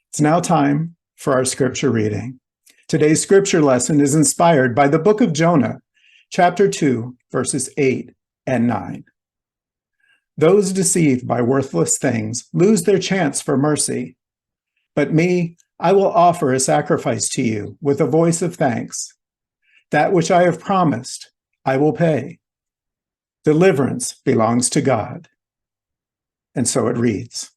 It's now time for our scripture reading. Today's scripture lesson is inspired by the book of Jonah, chapter 2, verses 8 and 9. Those deceived by worthless things lose their chance for mercy. But me, I will offer a sacrifice to you with a voice of thanks. That which I have promised, I will pay. Deliverance belongs to God. And so it reads.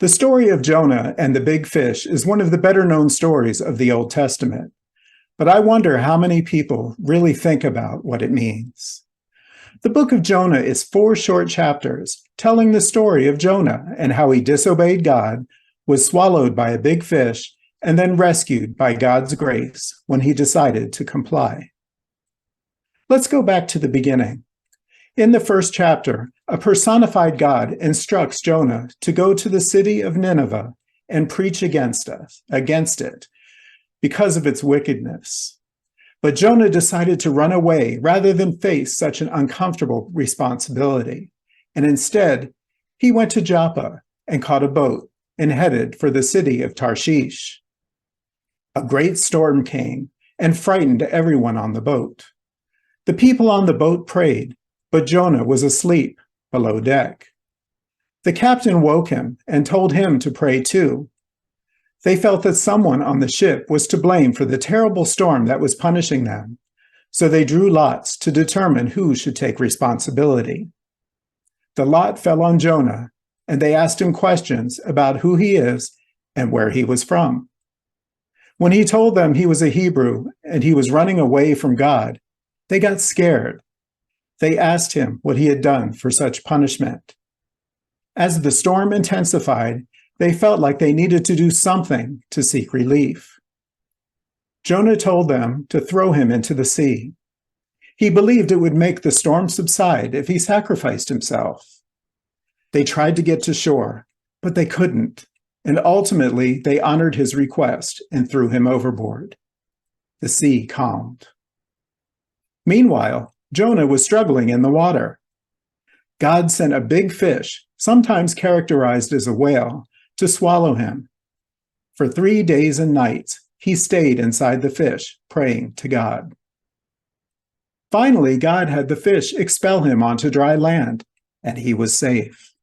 The story of Jonah and the big fish is one of the better-known stories of the Old Testament, but I wonder how many people really think about what it means. The book of Jonah is 4 short chapters telling the story of Jonah and how he disobeyed God, was swallowed by a big fish, and then rescued by God's grace when he decided to comply. Let's go back to the beginning. In the first chapter, a personified God instructs Jonah to go to the city of Nineveh and preach against it, because of its wickedness. But Jonah decided to run away rather than face such an uncomfortable responsibility. And instead, he went to Joppa and caught a boat and headed for the city of Tarshish. A great storm came and frightened everyone on the boat. The people on the boat prayed, but Jonah was asleep below deck. The captain woke him and told him to pray too. They felt that someone on the ship was to blame for the terrible storm that was punishing them, so they drew lots to determine who should take responsibility. The lot fell on Jonah, and they asked him questions about who he is and where he was from. When he told them he was a Hebrew and he was running away from God, they got scared. They asked him what he had done for such punishment. As the storm intensified, they felt like they needed to do something to seek relief. Jonah told them to throw him into the sea. He believed it would make the storm subside if he sacrificed himself. They tried to get to shore, but they couldn't, and ultimately they honored his request and threw him overboard. The sea calmed. Meanwhile, Jonah was struggling in the water. God sent a big fish, sometimes characterized as a whale, to swallow him. For 3 days and nights, he stayed inside the fish, praying to God. Finally, God had the fish expel him onto dry land, and he was safe.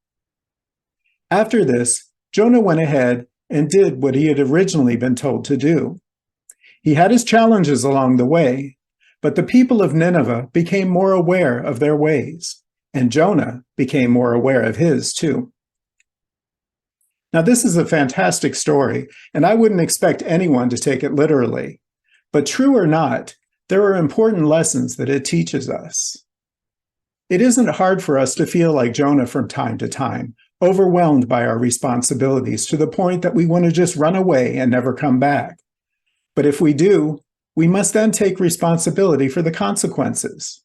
After this, Jonah went ahead and did what he had originally been told to do. He had his challenges along the way, but the people of Nineveh became more aware of their ways, and Jonah became more aware of his too. Now, this is a fantastic story, and I wouldn't expect anyone to take it literally. But true or not, there are important lessons that it teaches us. It isn't hard for us to feel like Jonah from time to time, overwhelmed by our responsibilities to the point that we want to just run away and never come back. But if we do, we must then take responsibility for the consequences.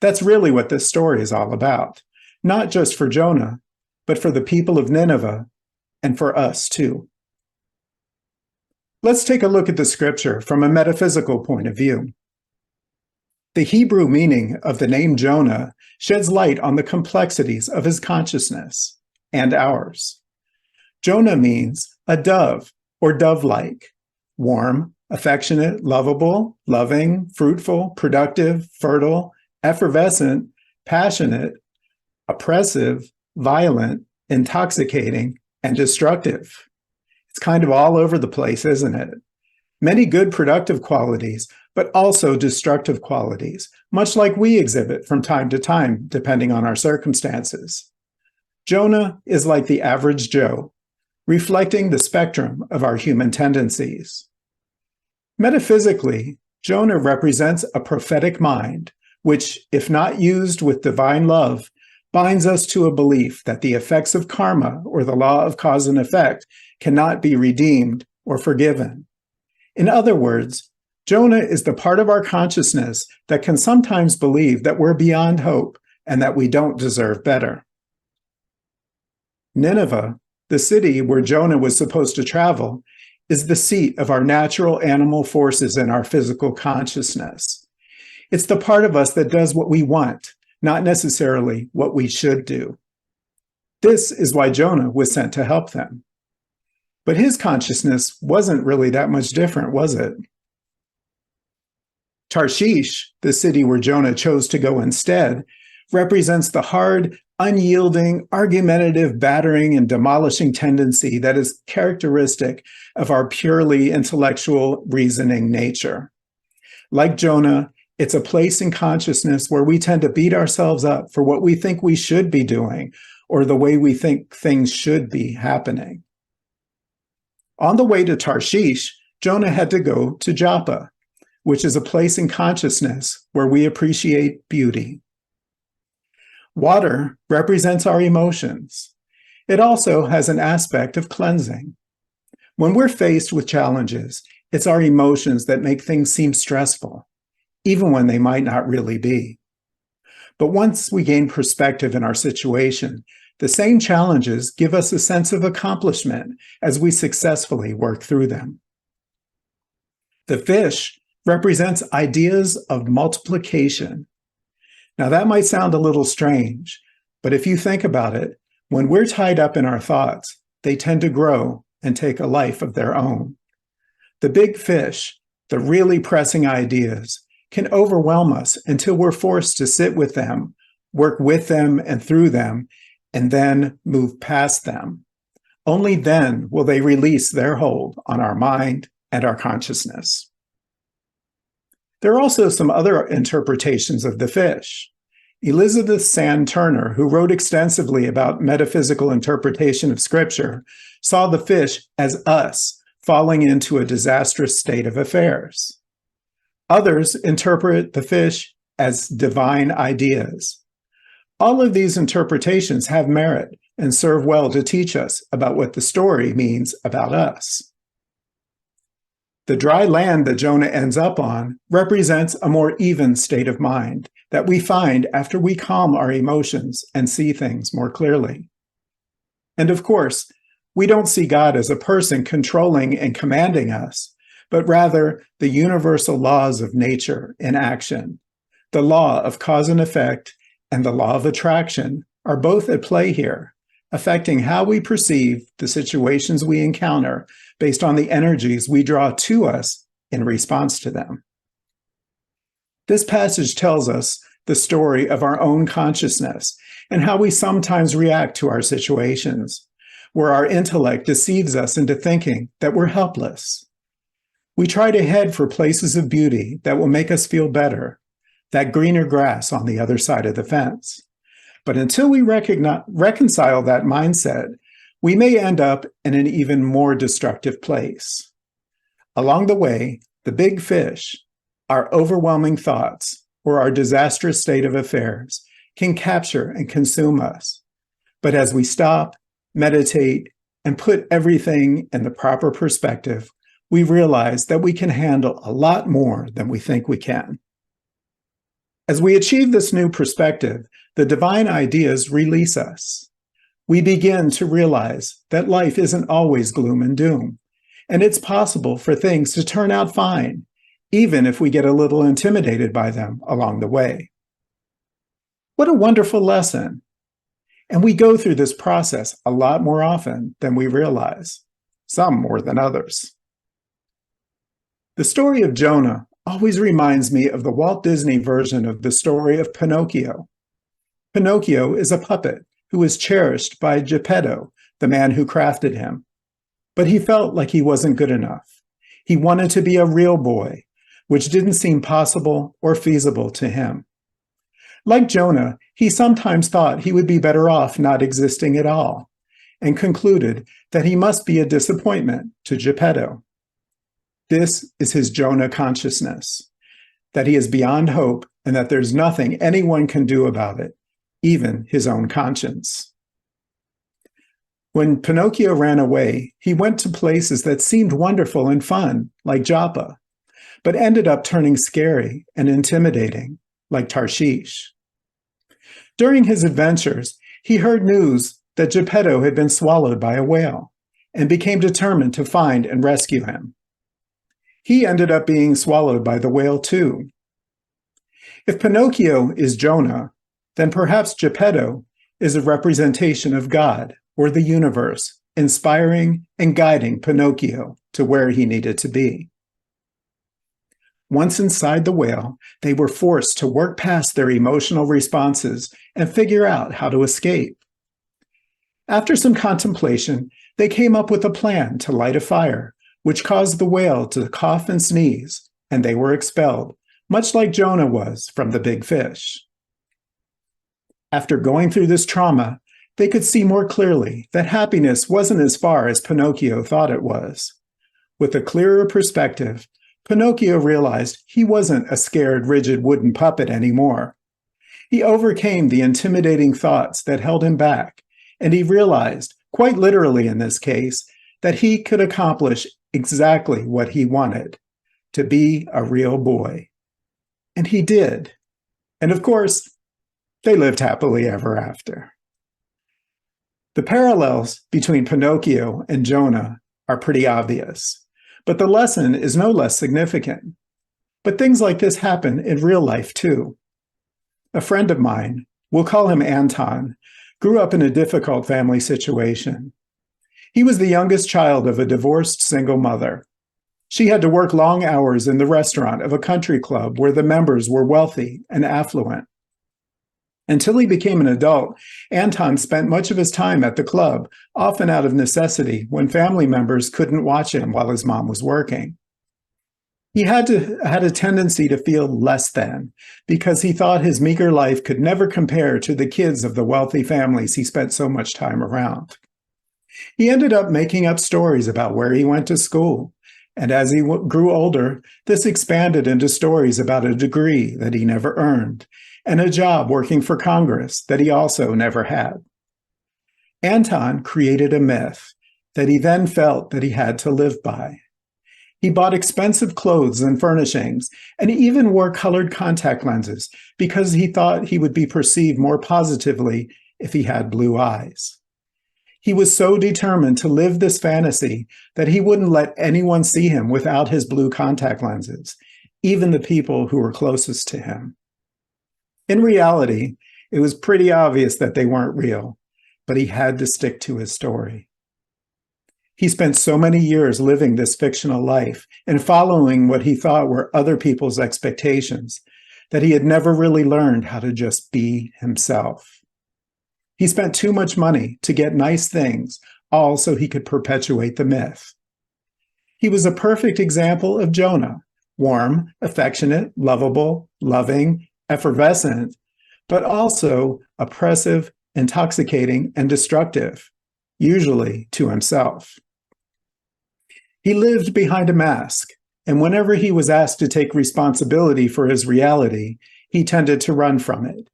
That's really what this story is all about, not just for Jonah, but for the people of Nineveh and for us too. Let's take a look at the scripture from a metaphysical point of view. The Hebrew meaning of the name Jonah sheds light on the complexities of his consciousness and ours. Jonah means a dove or dove-like, warm, affectionate, lovable, loving, fruitful, productive, fertile, effervescent, passionate, oppressive, violent, intoxicating, and destructive. It's kind of all over the place, isn't it? Many good productive qualities, but also destructive qualities, much like we exhibit from time to time, depending on our circumstances. Jonah is like the average Joe, reflecting the spectrum of our human tendencies. Metaphysically, Jonah represents a prophetic mind, which, if not used with divine love, binds us to a belief that the effects of karma, or the law of cause and effect, cannot be redeemed or forgiven. In other words, Jonah is the part of our consciousness that can sometimes believe that we're beyond hope and that we don't deserve better. Nineveh, the city where Jonah was supposed to travel, is the seat of our natural animal forces in our physical consciousness. It's the part of us that does what we want, not necessarily what we should do. This is why Jonah was sent to help them. But his consciousness wasn't really that much different, was it? Tarshish, the city where Jonah chose to go instead, represents the hard, unyielding, argumentative, battering, and demolishing tendency that is characteristic of our purely intellectual, reasoning nature. Like Jonah, it's a place in consciousness where we tend to beat ourselves up for what we think we should be doing or the way we think things should be happening. On the way to Tarshish, Jonah had to go to Joppa, which is a place in consciousness where we appreciate beauty. Water represents our emotions. It also has an aspect of cleansing. When we're faced with challenges, it's our emotions that make things seem stressful, even when they might not really be. But once we gain perspective in our situation, the same challenges give us a sense of accomplishment as we successfully work through them. The fish represents ideas of multiplication. Now that might sound a little strange, but if you think about it, when we're tied up in our thoughts, they tend to grow and take a life of their own. The big fish, the really pressing ideas, can overwhelm us until we're forced to sit with them, work with them and through them, and then move past them. Only then will they release their hold on our mind and our consciousness. There are also some other interpretations of the fish. Elizabeth Sand Turner, who wrote extensively about metaphysical interpretation of Scripture, saw the fish as us falling into a disastrous state of affairs. Others interpret the fish as divine ideas. All of these interpretations have merit and serve well to teach us about what the story means about us. The dry land that Jonah ends up on represents a more even state of mind that we find after we calm our emotions and see things more clearly. And of course, we don't see God as a person controlling and commanding us, but rather the universal laws of nature in action. The law of cause and effect and the law of attraction are both at play here, affecting how we perceive the situations we encounter based on the energies we draw to us in response to them. This passage tells us the story of our own consciousness and how we sometimes react to our situations, where our intellect deceives us into thinking that we're helpless. We try to head for places of beauty that will make us feel better, that greener grass on the other side of the fence. But until we reconcile that mindset, we may end up in an even more destructive place. Along the way, the big fish, our overwhelming thoughts, or our disastrous state of affairs, can capture and consume us. But as we stop, meditate, and put everything in the proper perspective, we realize that we can handle a lot more than we think we can. As we achieve this new perspective, the divine ideas release us. We begin to realize that life isn't always gloom and doom, and it's possible for things to turn out fine, even if we get a little intimidated by them along the way. What a wonderful lesson! And we go through this process a lot more often than we realize, some more than others. The story of Jonah always reminds me of the Walt Disney version of the story of Pinocchio. Pinocchio is a puppet who was cherished by Geppetto, the man who crafted him. But he felt like he wasn't good enough. He wanted to be a real boy, which didn't seem possible or feasible to him. Like Jonah, he sometimes thought he would be better off not existing at all, and concluded that he must be a disappointment to Geppetto. This is his Jonah consciousness, that he is beyond hope and that there's nothing anyone can do about it, even his own conscience. When Pinocchio ran away, he went to places that seemed wonderful and fun, like Joppa, but ended up turning scary and intimidating, like Tarshish. During his adventures, he heard news that Geppetto had been swallowed by a whale and became determined to find and rescue him. He ended up being swallowed by the whale too. If Pinocchio is Jonah, then perhaps Geppetto is a representation of God or the universe inspiring and guiding Pinocchio to where he needed to be. Once inside the whale, they were forced to work past their emotional responses and figure out how to escape. After some contemplation, they came up with a plan to light a fire, which caused the whale to cough and sneeze, and they were expelled, much like Jonah was from the big fish. After going through this trauma, they could see more clearly that happiness wasn't as far as Pinocchio thought it was. With a clearer perspective, Pinocchio realized he wasn't a scared, rigid wooden puppet anymore. He overcame the intimidating thoughts that held him back, and he realized, quite literally in this case, that he could accomplish exactly what he wanted, to be a real boy. And he did. And of course, they lived happily ever after. The parallels between Pinocchio and Jonah are pretty obvious, but the lesson is no less significant. But things like this happen in real life too. A friend of mine, we'll call him Anton, grew up in a difficult family situation. He was the youngest child of a divorced single mother. She had to work long hours in the restaurant of a country club where the members were wealthy and affluent. Until he became an adult, Anton spent much of his time at the club, often out of necessity when family members couldn't watch him while his mom was working. He had a tendency to feel less than because he thought his meager life could never compare to the kids of the wealthy families he spent so much time around. He ended up making up stories about where he went to school, and as he grew older, this expanded into stories about a degree that he never earned and a job working for Congress that he also never had. Anton created a myth that he then felt that he had to live by. He bought expensive clothes and furnishings, and even wore colored contact lenses because he thought he would be perceived more positively if he had blue eyes. He was so determined to live this fantasy that he wouldn't let anyone see him without his blue contact lenses, even the people who were closest to him. In reality, it was pretty obvious that they weren't real, but he had to stick to his story. He spent so many years living this fictional life and following what he thought were other people's expectations that he had never really learned how to just be himself. He spent too much money to get nice things, all so he could perpetuate the myth. He was a perfect example of Jonah, warm, affectionate, lovable, loving, effervescent, but also oppressive, intoxicating, and destructive, usually to himself. He lived behind a mask, and whenever he was asked to take responsibility for his reality, he tended to run from it.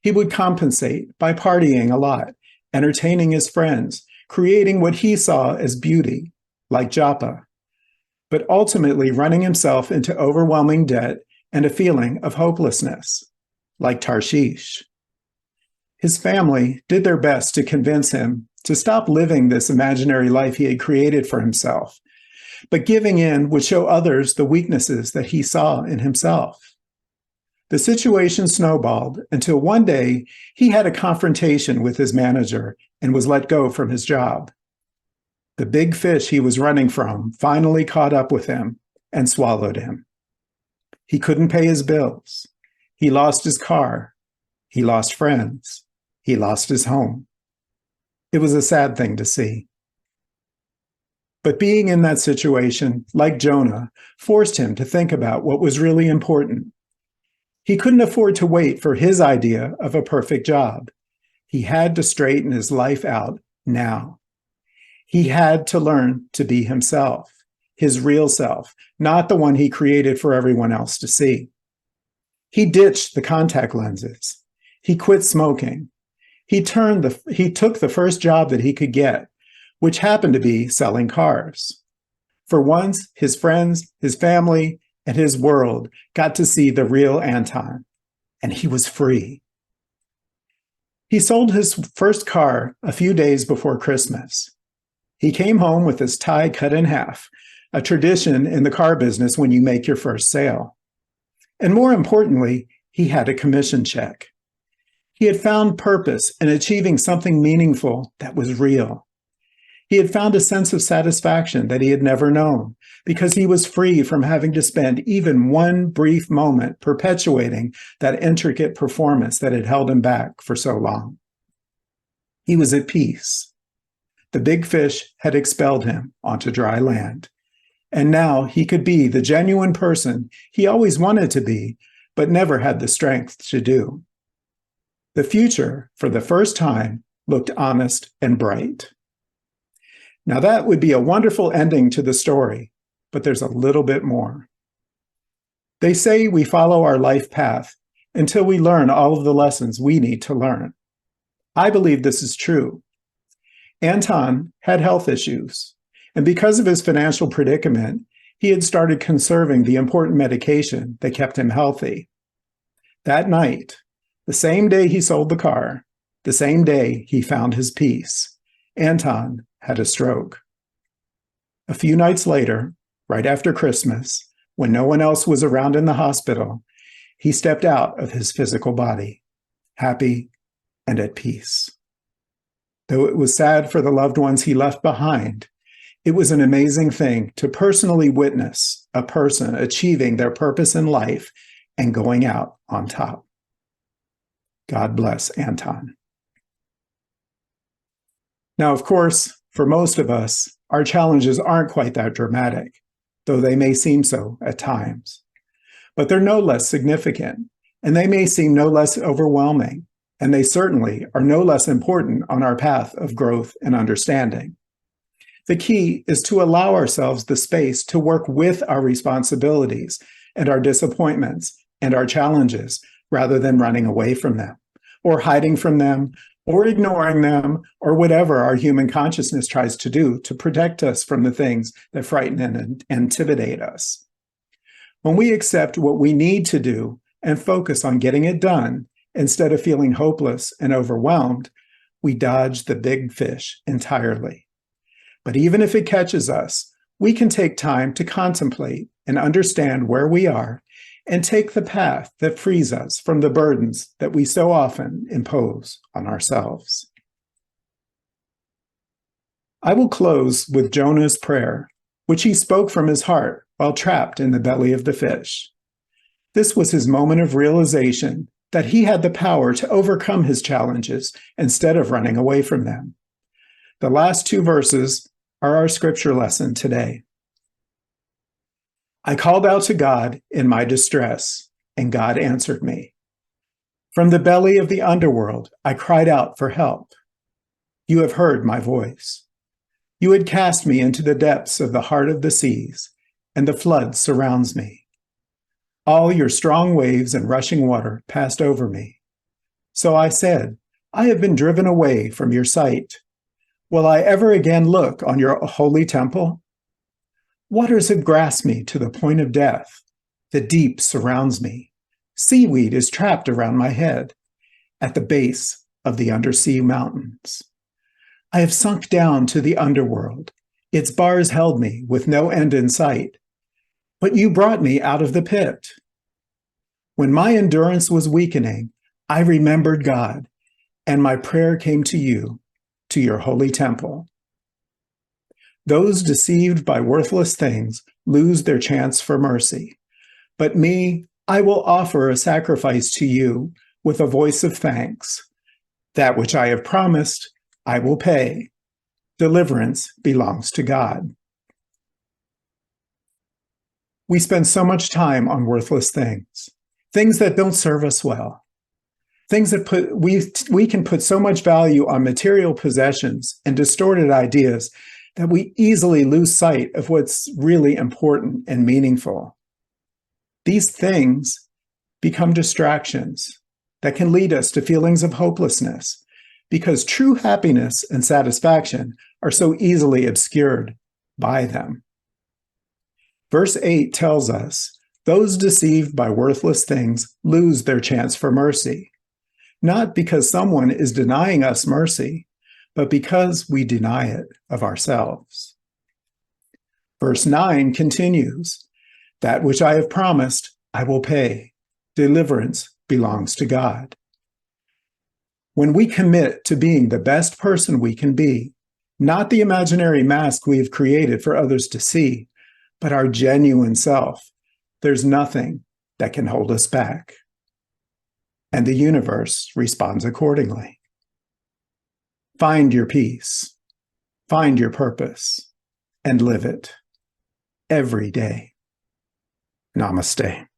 He would compensate by partying a lot, entertaining his friends, creating what he saw as beauty, like Joppa, but ultimately running himself into overwhelming debt and a feeling of hopelessness, like Tarshish. His family did their best to convince him to stop living this imaginary life he had created for himself, but giving in would show others the weaknesses that he saw in himself. The situation snowballed until one day he had a confrontation with his manager and was let go from his job. The big fish he was running from finally caught up with him and swallowed him. He couldn't pay his bills. He lost his car. He lost friends. He lost his home. It was a sad thing to see. But being in that situation, like Jonah, forced him to think about what was really important. He couldn't afford to wait for his idea of a perfect job. He had to straighten his life out now. He had to learn to be himself, his real self, not the one he created for everyone else to see. He ditched the contact lenses. He quit smoking. He took the first job that he could get, which happened to be selling cars. For once, his friends, his family, and his world got to see the real Anton, and he was free. He sold his first car a few days before Christmas. He came home with his tie cut in half, a tradition in the car business when you make your first sale. And more importantly, he had a commission check. He had found purpose in achieving something meaningful that was real. He had found a sense of satisfaction that he had never known, because he was free from having to spend even one brief moment perpetuating that intricate performance that had held him back for so long. He was at peace. The big fish had expelled him onto dry land, and now he could be the genuine person he always wanted to be, but never had the strength to do. The future, for the first time, looked honest and bright. Now that would be a wonderful ending to the story, but there's a little bit more. They say we follow our life path until we learn all of the lessons we need to learn. I believe this is true. Anton had health issues, and because of his financial predicament, he had started conserving the important medication that kept him healthy. That night, the same day he sold the car, the same day he found his peace, Anton had a stroke. A few nights later, right after Christmas, when no one else was around in the hospital, he stepped out of his physical body, happy and at peace. Though it was sad for the loved ones he left behind, it was an amazing thing to personally witness a person achieving their purpose in life and going out on top. God bless Anton. Now, of course, for most of us, our challenges aren't quite that dramatic, though they may seem so at times. But they're no less significant, and they may seem no less overwhelming, and they certainly are no less important on our path of growth and understanding. The key is to allow ourselves the space to work with our responsibilities and our disappointments and our challenges rather than running away from them, or hiding from them, or ignoring them, or whatever our human consciousness tries to do to protect us from the things that frighten and intimidate us. When we accept what we need to do and focus on getting it done, instead of feeling hopeless and overwhelmed, we dodge the big fish entirely. But even if it catches us, we can take time to contemplate and understand where we are and take the path that frees us from the burdens that we so often impose on ourselves. I will close with Jonah's prayer, which he spoke from his heart while trapped in the belly of the fish. This was his moment of realization that he had the power to overcome his challenges instead of running away from them. The last two verses are our scripture lesson today. I called out to God in my distress, and God answered me. From the belly of the underworld, I cried out for help. You have heard my voice. You had cast me into the depths of the heart of the seas, and the flood surrounds me. All your strong waves and rushing water passed over me. So I said, I have been driven away from your sight. Will I ever again look on your holy temple? Waters have grasped me to the point of death. The deep surrounds me. Seaweed is trapped around my head at the base of the undersea mountains. I have sunk down to the underworld. Its bars held me with no end in sight. But you brought me out of the pit. When my endurance was weakening, I remembered God, and my prayer came to you, to your holy temple. Those deceived by worthless things lose their chance for mercy. But me, I will offer a sacrifice to you with a voice of thanks. That which I have promised, I will pay. Deliverance belongs to God. We spend so much time on worthless things that don't serve us well. Things that we can put so much value on material possessions and distorted ideas that we easily lose sight of what's really important and meaningful. These things become distractions that can lead us to feelings of hopelessness because true happiness and satisfaction are so easily obscured by them. Verse 8 tells us, those deceived by worthless things lose their chance for mercy, not because someone is denying us mercy, but because we deny it of ourselves. Verse 9 continues, that which I have promised, I will pay. Deliverance belongs to God. When we commit to being the best person we can be, not the imaginary mask we have created for others to see, but our genuine self. There's nothing that can hold us back. And the universe responds accordingly. Find your peace, find your purpose, and live it every day. Namaste.